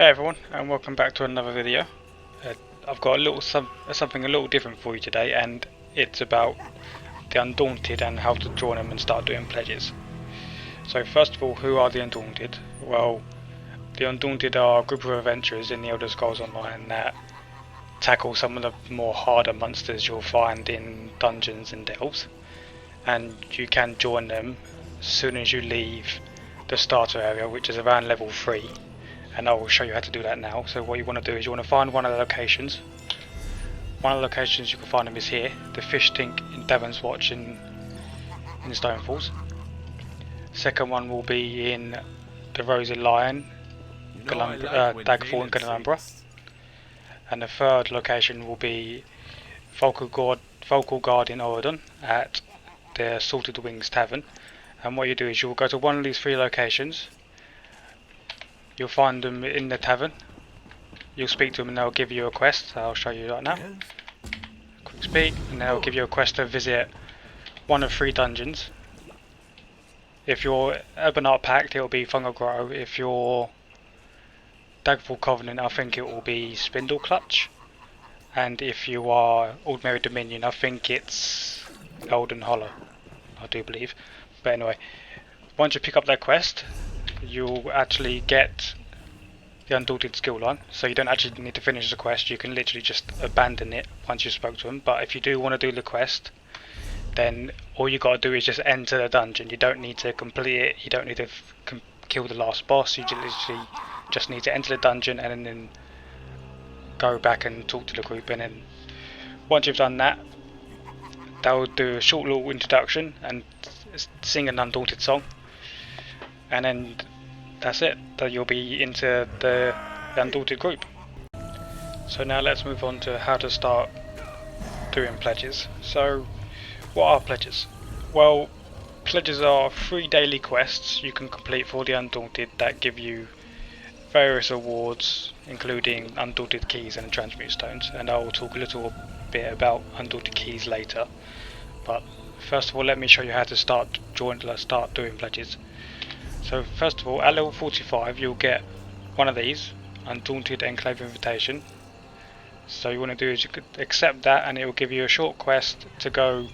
Hey everyone, and welcome back to another video. I've got something a little different for you today, and it's about the Undaunted and how to join them and start doing pledges. So first of all, who are the Undaunted? Well, the Undaunted are a group of adventurers in the Elder Scrolls Online that tackle some of the more harder monsters you'll find in dungeons and delves, and you can join them as soon as you leave the starter area, which is around level 3. And I will show you how to do that now. So what you want to do is you want to find one of the locations. One of the locations you can find them is here, the fish tank in Davon's Watch in Stonefalls. Second one will be in the Rosy Lion, Daggerfall in Galumbra. And the third location will be Vocal Guard in Oregon at the Salted Wings Tavern. And what you do is you'll go to one of these 3 locations. You'll find them in the tavern. You'll speak to them and they'll give you a quest. I'll show you right now. Quick speak, and they'll give you a quest to visit one of 3 dungeons. If you're Ebonheart Pact, it will be Fungal Grotto. If you're Daggerfall Covenant, I think it will be Spindle Clutch. And if you are Ordinary Dominion, I think it's Elden Hollow, I do believe. But anyway, once you pick up that quest, you'll actually get the Undaunted skill line, so you don't actually need to finish the quest. You can literally just abandon it once you spoke to them. But if you do want to do the quest, then all you got to do is just enter the dungeon. You don't need to complete it, you don't need to kill the last boss. You literally just need to enter the dungeon and then go back and talk to the group. And then once you've done that, they'll do a short little introduction and sing an Undaunted song, and then that's it. That you'll be into the Undaunted group. So now let's move on to how to start doing pledges. So what are pledges? Well, pledges are 3 daily quests you can complete for the Undaunted that give you various awards, including Undaunted keys and transmute stones, and I will talk a little bit about Undaunted keys later. But first of all, let me show you how to start doing pledges. So first of all, at level 45 you'll get one of these, Undaunted Enclave Invitation. So you want to do is you could accept that, and it will give you a short quest to go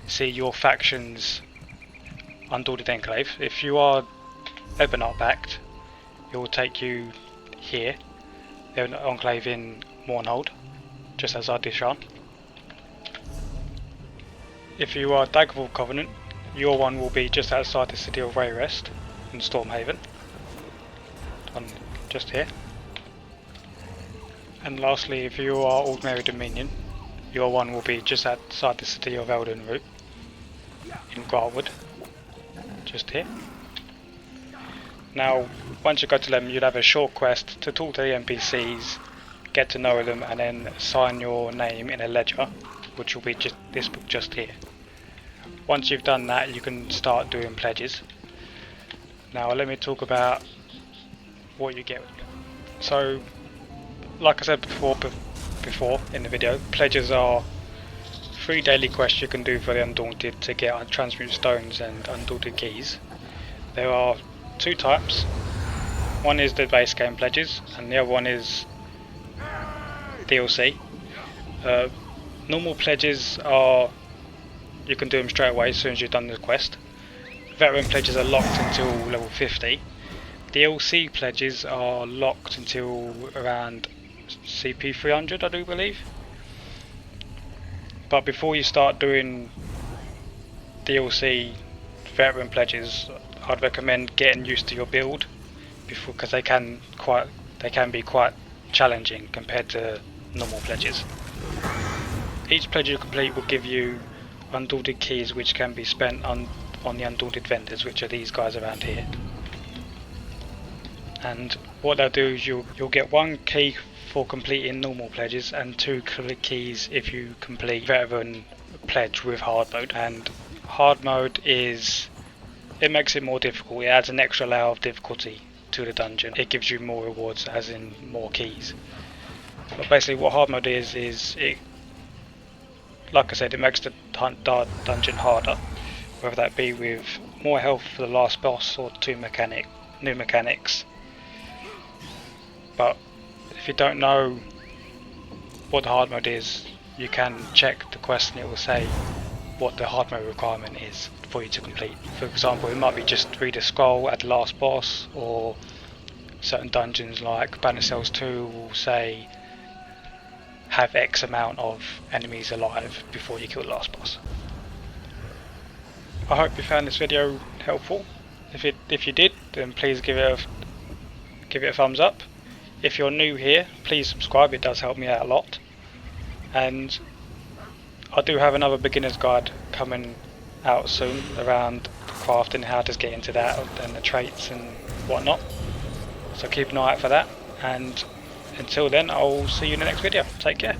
see your faction's Undaunted Enclave. If you are Ebonheart Pact, it will take you here, the Enclave in Mournhold, just outside Dishan. If you are Daggerfall Covenant, your one will be just outside the city of Wayrest in Stormhaven, just here. And lastly, if you are Ordinary Dominion, your one will be just outside the city of Elden Root in Garwood, just here. Now, once you go to them, you'll have a short quest to talk to the NPCs, get to know them, and then sign your name in a ledger, which will be just this book just here. Once you've done that, you can start doing pledges. Now let me talk about what you get. So, like I said before in the video, pledges are 3 daily quests you can do for the Undaunted to get transmute stones and Undaunted keys. There are 2 types. One is the base game pledges, and the other one is DLC. Normal pledges are, you can do them straight away as soon as you've done the quest. Veteran pledges are locked until level 50. DLC pledges are locked until around CP 300, I do believe. But before you start doing DLC veteran pledges, I'd recommend getting used to your build because they can be quite challenging compared to normal pledges. Each pledge you complete will give you Undaunted keys, which can be spent on the Undaunted vendors, which are these guys around here. And what they'll do is you'll get 1 key for completing normal pledges and 2 keys if you complete veteran pledge with hard mode. And hard mode makes it more difficult. It adds an extra layer of difficulty to the dungeon. It gives you more rewards, as in more keys. But basically what hard mode is it, like I said, it makes the dungeon harder, whether that be with more health for the last boss or 2 new mechanics. but if you don't know what the hard mode is, you can check the quest and it will say what the hard mode requirement is for you to complete. For example, it might be just read a scroll at the last boss, or certain dungeons like Banner Cells 2 will say have X amount of enemies alive before you kill the last boss. I hope you found this video helpful. If you did, then please give it a thumbs up. If you're new here, please subscribe, it does help me out a lot. And I do have another beginner's guide coming out soon around crafting, how to get into that and the traits and whatnot. So keep an eye out for that, and until then I'll see you in the next video. Take care.